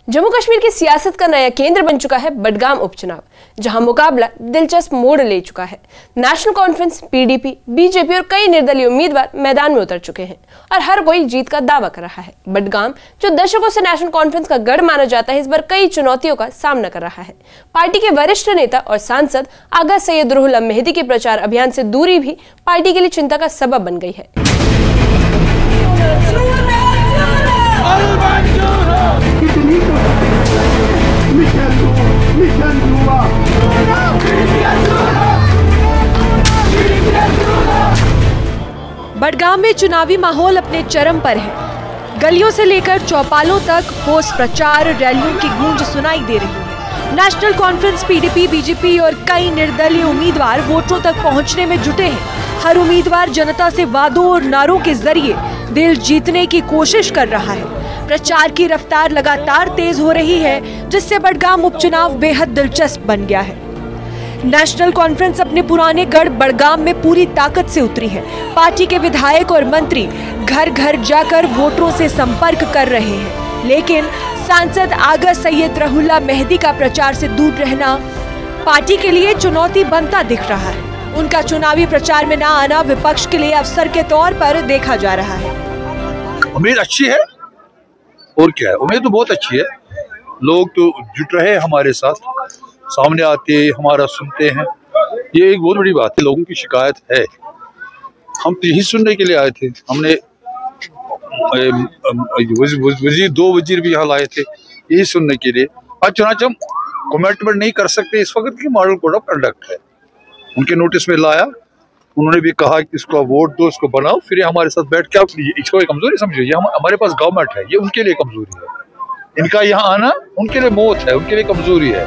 जम्मू कश्मीर की सियासत का नया केंद्र बन चुका है बडगाम उपचुनाव, जहां मुकाबला दिलचस्प मोड़ ले चुका है। नेशनल कॉन्फ्रेंस, पीडीपी, बीजेपी और कई निर्दलीय उम्मीदवार मैदान में उतर चुके हैं और हर कोई जीत का दावा कर रहा है। बडगाम, जो दशकों से नेशनल कॉन्फ्रेंस का गढ़ माना जाता है, इस बार कई चुनौतियों का सामना कर रहा है। पार्टी के वरिष्ठ नेता और सांसद आगा सैयद रुहुल्लाह मेहदी के प्रचार अभियान से दूरी भी पार्टी के लिए चिंता का सबब बन गई है। बडगाम में चुनावी माहौल अपने चरम पर है। गलियों से लेकर चौपालों तक ठोस प्रचार रैलियों की गूंज सुनाई दे रही है। नेशनल कॉन्फ्रेंस, पीडीपी, बीजेपी और कई निर्दलीय उम्मीदवार वोटरों तक पहुंचने में जुटे हैं। हर उम्मीदवार जनता से वादों और नारों के जरिए दिल जीतने की कोशिश कर रहा है। प्रचार की रफ्तार लगातार तेज हो रही है, जिससे बडगाम उपचुनाव बेहद दिलचस्प बन गया है। नेशनल कॉन्फ्रेंस अपने पुराने गढ़ बडगाम में पूरी ताकत से उतरी है। पार्टी के विधायक और मंत्री घर घर जाकर वोटरों से संपर्क कर रहे हैं, लेकिन सांसद आगा सैयद रुहुल्लाह मेहदी का प्रचार से दूर रहना पार्टी के लिए चुनौती बनता दिख रहा है। उनका चुनावी प्रचार में न आना विपक्ष के लिए अवसर के तौर पर देखा जा रहा है। उम्मीद अच्छी है, और क्या है, उम्मीद तो बहुत अच्छी है। लोग तो जुट रहे हैं हमारे साथ, सामने आते हमारा सुनते हैं, ये एक बहुत बड़ी बात है। लोगों की शिकायत है, हम तो यही सुनने के लिए आए थे। हमने दो वजीर भी यहाँ लाए थे यही सुनने के लिए। आज चुनाच हम कमेंटमेंट नहीं कर सकते इस वक्त की मॉडल कोड ऑफ कंडक्ट है, उनके नोटिस में लाया। उन्होंने भी कहा कि इसको वोट दो, इसको बनाओ, फिर हमारे साथ बैठ के आप इसको एक कमजोरी समझो। ये हमारे पास गवर्नमेंट है, ये उनके लिए कमजोरी है। इनका यहाँ आना उनके लिए मौत है, उनके लिए कमजोरी है।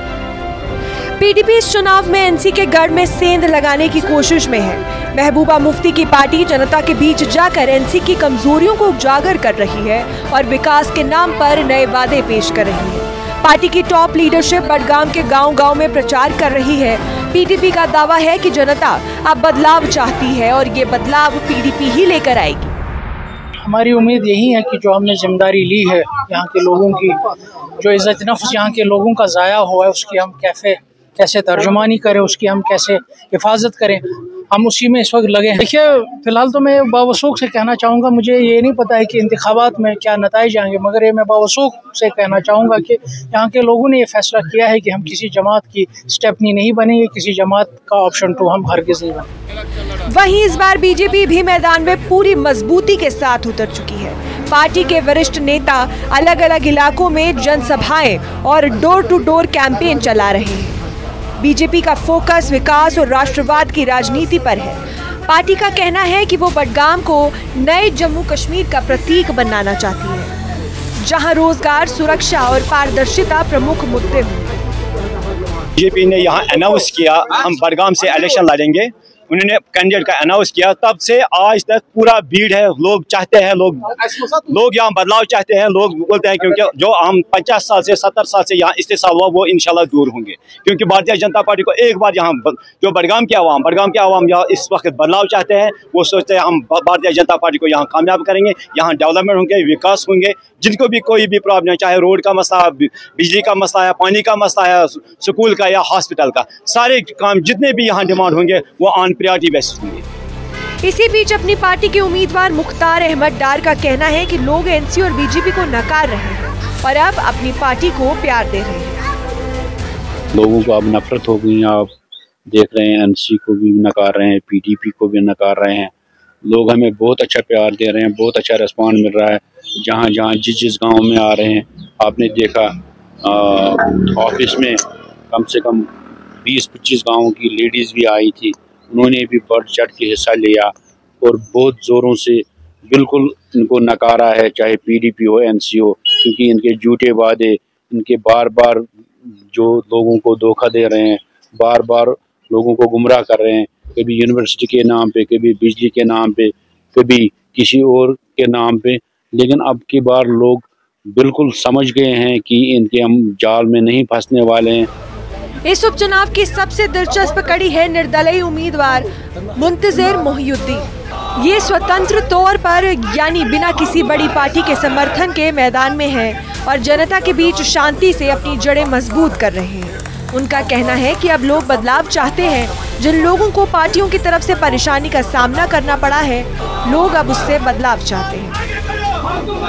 पीडीपी इस चुनाव में एनसी के गढ़ में सेंध लगाने की कोशिश में है। महबूबा मुफ्ती की पार्टी जनता के बीच जाकर एनसी की कमजोरियों को उजागर कर रही है और विकास के नाम पर नए वादे पेश कर रही है। पार्टी की टॉप लीडरशिप बडगाम के गांव-गांव में प्रचार कर रही है। पीडीपी का दावा है कि जनता अब बदलाव चाहती है और ये बदलाव पीडीपी ही लेकर आएगी। हमारी उम्मीद यही है कि जो हमने जिम्मेदारी ली है, यहाँ के लोगों की जो इज्जत नफ्स यहाँ के लोगों का ज़ाया हुआ है, उसकी हम कैसे तर्जुमानी करें, उसकी हम कैसे हिफाजत करें, हम उसी में इस वक्त लगे हैं। देखिए, फिलहाल तो मैं बावसूख से कहना चाहूँगा, मुझे ये नहीं पता है कि इंतखाबात में क्या नताइज आएंगे, मगर ये मैं बावसूख से कहना चाहूँगा कि यहाँ के लोगों ने ये फैसला किया है कि हम किसी जमात की स्टेपनी नहीं बनेंगे, किसी जमात का ऑप्शन 2 हम हरगिज़ नहीं बनेंगे। वहीं इस बार बीजेपी भी मैदान में पूरी मजबूती के साथ उतर चुकी है। पार्टी के वरिष्ठ नेता अलग अलग इलाकों में जनसभाएं और डोर टू डोर कैंपेन चला रहे हैं। बीजेपी का फोकस विकास और राष्ट्रवाद की राजनीति पर है। पार्टी का कहना है कि वो बडगाम को नए जम्मू कश्मीर का प्रतीक बनाना चाहती है, जहां रोजगार, सुरक्षा और पारदर्शिता प्रमुख मुद्दे होंगे। बीजेपी ने यहाँ अनाउंस किया हम बडगाम से इलेक्शन लड़ेंगे, उन्होंने कैंडिडेट का अनाउंस किया, तब से आज तक पूरा भीड़ है। लोग चाहते हैं, लोग यहाँ बदलाव चाहते हैं। लोग बोलते हैं क्योंकि जो हम 50 साल से 70 साल से यहाँ इस्तेसाल हुआ वो इंशाल्लाह दूर होंगे, क्योंकि भारतीय जनता पार्टी को एक बार यहाँ जो बडगाम के आवाम यहाँ इस वक्त बदलाव चाहते हैं। वो सोचते हैं हम भारतीय जनता पार्टी को यहाँ कामयाब करेंगे, यहाँ डेवलपमेंट होंगे, विकास होंगे। जिनको भी कोई भी प्रॉब्लम है, चाहे रोड का मसला, बिजली का मसला है, पानी का मसला है, स्कूल का या हॉस्पिटल का, सारे काम जितने भी यहाँ डिमांड होंगे वो ऑन प्रायोरिटी बेसिस होंगे। इसी बीच अपनी पार्टी के उम्मीदवार मुख्तार अहमद डार का कहना है कि लोग एनसी और बीजेपी को नकार रहे हैं और अब अपनी पार्टी को प्यार दे रहे हैं। लोगों को अब नफरत हो गई, आप देख रहे हैं, एनसी को भी नकार रहे हैं, पीडीपी को भी नकार रहे हैं। लोग हमें बहुत अच्छा प्यार दे रहे हैं, बहुत अच्छा रिस्पॉन्स मिल रहा है। जहाँ जहाँ जिस गांव में आ रहे हैं, आपने देखा ऑफिस में कम से कम 20-25 गाँव की लेडीज़ भी आई थी, उन्होंने भी बढ़ चढ़ के हिस्सा लिया और बहुत ज़ोरों से बिल्कुल इनको नकारा है, चाहे पीडीपी हो, एनसी हो, क्योंकि इनके झूठे वादे, इनके बार बार जो लोगों को धोखा दे रहे हैं, बार बार लोगों को गुमराह कर रहे हैं, कभी यूनिवर्सिटी के नाम पे, कभी बिजली के नाम पे, कभी किसी और के नाम पे। लेकिन अब की बार लोग बिल्कुल समझ गए हैं कि इनके हम जाल में नहीं फंसने वाले हैं। इस उपचुनाव की सबसे दिलचस्प कड़ी है निर्दलीय उम्मीदवार मुंतजिर मोहिउद्दीन। ये स्वतंत्र तौर पर यानी बिना किसी बड़ी पार्टी के समर्थन के मैदान में हैं और जनता के बीच शांति से अपनी जड़ें मजबूत कर रहे हैं। उनका कहना है कि अब लोग बदलाव चाहते हैं। जिन लोगों को पार्टियों की तरफ से परेशानी का सामना करना पड़ा है, लोग अब उससे बदलाव चाहते हैं।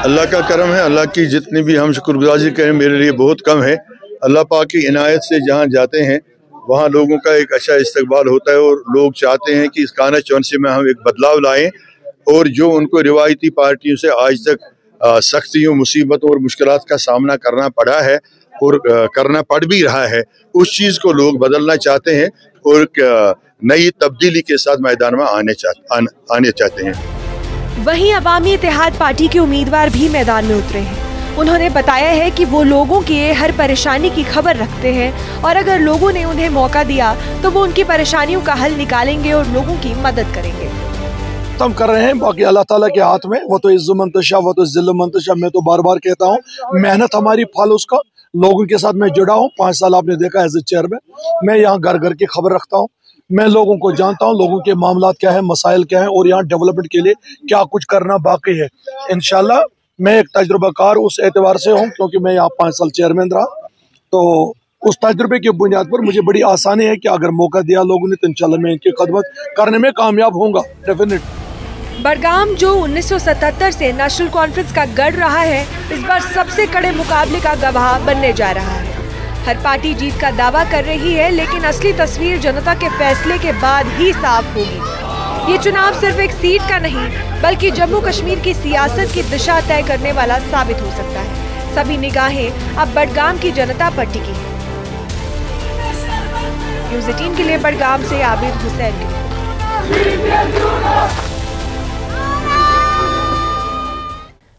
अल्लाह का करम है, अल्लाह की जितनी भी हम शुक्रगुजारी करें मेरे लिए बहुत कम है। अल्लाह पाक की इनायत से जहाँ जाते हैं वहाँ लोगों का एक अच्छा इस्तकबाल होता है और लोग चाहते हैं कि इस कांस्टिट्यूंसी में हम एक बदलाव लाएं और जो उनको रिवायती पार्टियों से आज तक सख्तियों, मुसीबतों और मुश्किलात का सामना करना पड़ा है और करना पड़ भी रहा है, उस चीज़ को लोग बदलना चाहते हैं और नई तब्दीली के साथ मैदान में आने चाहते हैं। वहीं अवामी इत्तेहाद पार्टी के उम्मीदवार भी मैदान में उतरे हैं। उन्होंने बताया है कि वो लोगों की हर परेशानी की खबर रखते हैं और अगर लोगों ने उन्हें मौका दिया तो वो उनकी परेशानियों का हल निकालेंगे और लोगों की मदद करेंगे। हम कर रहे हैं, बाकी अल्लाह ताला के हाथ में, वो तो इज्ज़त मंतशा, वो तो जिल्ल मंतशा। मैं तो बार बार कहता हूँ, मेहनत हमारी फल उसका। लोगों के साथ मैं जुड़ा हूँ, 5 साल आपने देखा एज ए चेयरमैन। मैं यहाँ घर घर की खबर रखता हूँ, मैं लोगों को जानता हूँ, लोगों के मामलात क्या है, मसाइल क्या है और यहाँ डेवलपमेंट के लिए क्या कुछ करना बाकी है। इंशाल्लाह मैं एक तजुर्बाकार उस एतबार से हूँ क्योंकि मैं यहाँ 5 साल चेयरमैन रहा, तो उस तजुर्बे की बुनियाद पर मुझे बड़ी आसानी है कि अगर मौका दिया लोगों ने तो इंशाल्लाह मैं इनकी खदमत करने में कामयाब होऊंगा, डेफिनेट। बडगाम जो 1977 से नेशनल कॉन्फ्रेंस का गढ़ रहा है, इस बार सबसे कड़े मुकाबले का गवाह बनने जा रहा है। हर पार्टी जीत का दावा कर रही है, लेकिन असली तस्वीर जनता के फैसले के बाद ही साफ होगी। ये चुनाव सिर्फ एक सीट का नहीं बल्कि जम्मू कश्मीर की सियासत की दिशा तय करने वाला साबित हो सकता है। सभी निगाहें अब बडगाम की जनता पर टिकी हैं। न्यूज़ 18 के लिए बडगाम से आबिद हुसैन।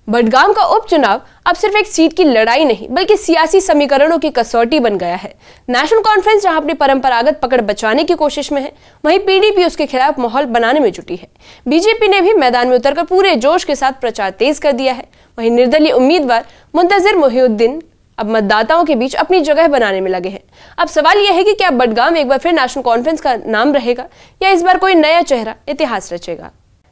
बडगाम का उपचुनाव अब सिर्फ एक सीट की लड़ाई नहीं बल्कि सियासी समीकरणों की कसौटी बन गया है। नेशनल कॉन्फ्रेंस जहां अपनी परंपरागत पकड़ बचाने की कोशिश में है, वहीं पीडीपी उसके खिलाफ माहौल बनाने में जुटी है। बीजेपी ने भी मैदान में उतरकर पूरे जोश के साथ प्रचार तेज कर दिया है। वहीं निर्दलीय उम्मीदवार मुंतजिर मोहिउद्दीन अब मतदाताओं के बीच अपनी जगह बनाने में लगे हैं। अब सवाल यह है कि क्या बडगाम एक बार फिर नेशनल कॉन्फ्रेंस का नाम रहेगा या इस बार कोई नया चेहरा इतिहास रचेगा।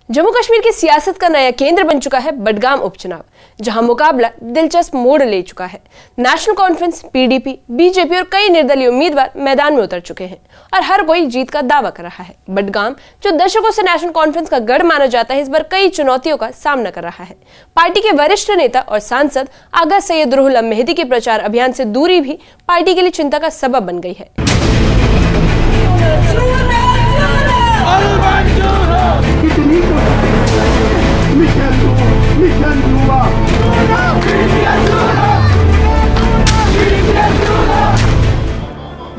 जम्मू कश्मीर की सियासत का नया केंद्र बन चुका है बडगाम उपचुनाव, जहां मुकाबला दिलचस्प मोड़ ले चुका है। नेशनल कॉन्फ्रेंस, पीडीपी, बीजेपी और कई निर्दलीय उम्मीदवार मैदान में उतर चुके हैं और हर कोई जीत का दावा कर रहा है। बडगाम जो दशकों से नेशनल कॉन्फ्रेंस का गढ़ माना जाता है, इस बार कई चुनौतियों का सामना कर रहा है। पार्टी के वरिष्ठ नेता और सांसद आगा सैयद रुहुल्लाह मेहदी के प्रचार अभियान से दूरी भी पार्टी के लिए चिंता का सबब बन गई है।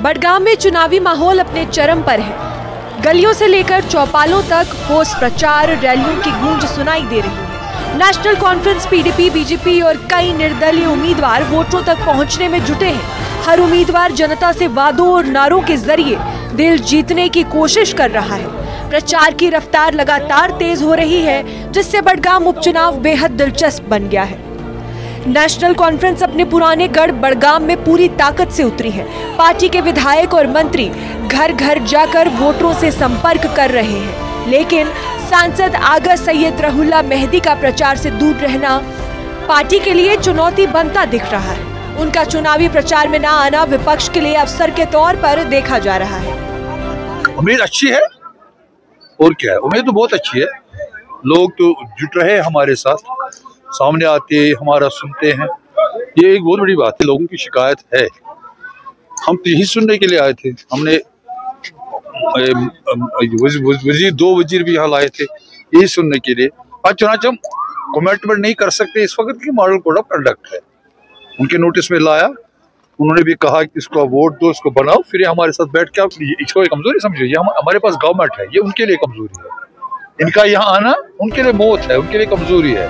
बडगाम में चुनावी माहौल अपने चरम पर है। गलियों से लेकर चौपालों तक ठोस प्रचार रैलियों की गूंज सुनाई दे रही है। नेशनल कॉन्फ्रेंस, पीडीपी, बीजेपी और कई निर्दलीय उम्मीदवार वोटरों तक पहुंचने में जुटे हैं। हर उम्मीदवार जनता से वादों और नारों के जरिए दिल जीतने की कोशिश कर रहा है। प्रचार की रफ्तार लगातार तेज हो रही है, जिससे बडगाम उपचुनाव बेहद दिलचस्प बन गया है। नेशनल कॉन्फ्रेंस अपने पुराने गढ़ बडगाम में पूरी ताकत से उतरी है। पार्टी के विधायक और मंत्री घर घर जाकर वोटरों से संपर्क कर रहे हैं, लेकिन सांसद आगा सैयद रुहुल्लाह मेहदी का प्रचार से दूर रहना पार्टी के लिए चुनौती बनता दिख रहा है। उनका चुनावी प्रचार में न आना विपक्ष के लिए अवसर के तौर पर देखा जा रहा है। उम्मीद अच्छी है और क्या है, उम्मीद तो बहुत अच्छी है। लोग तो जुट रहे हैं हमारे साथ, सामने आते हमारा सुनते हैं, ये एक बहुत बड़ी बात है। लोगों की शिकायत है, हम तो यही सुनने के लिए आए थे। हमने वजीर 2 वजीर भी यहाँ लाए थे यही सुनने के लिए। आज चुनाच हम कमेंटमेंट नहीं कर सकते, इस वक्त की मॉडल कोड ऑफ कंडक्ट है। उनके नोटिस में लाया, उन्होंने भी कहा कि इसको वोट दो, इसको बनाओ, फिर हमारे साथ बैठ के आप इसको कमजोरी समझो। ये हमारे पास गवर्नमेंट है, ये उनके लिए कमजोरी है। इनका यहाँ आना उनके लिए मौत है, उनके लिए कमजोरी है।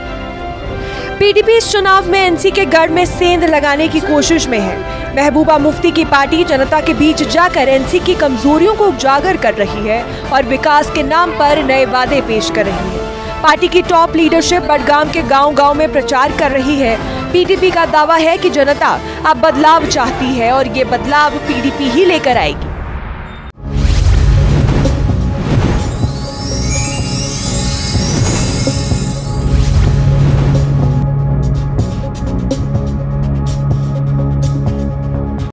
पीडीपी इस चुनाव में एनसी के गढ़ में सेंध लगाने की कोशिश में है। महबूबा मुफ्ती की पार्टी जनता के बीच जाकर एनसी की कमजोरियों को उजागर कर रही है और विकास के नाम पर नए वादे पेश कर रही है। पार्टी की टॉप लीडरशिप बडगाम के गांव-गांव में प्रचार कर रही है। पीडीपी का दावा है कि जनता अब बदलाव चाहती है और ये बदलाव पीडीपी ही लेकर आएगी।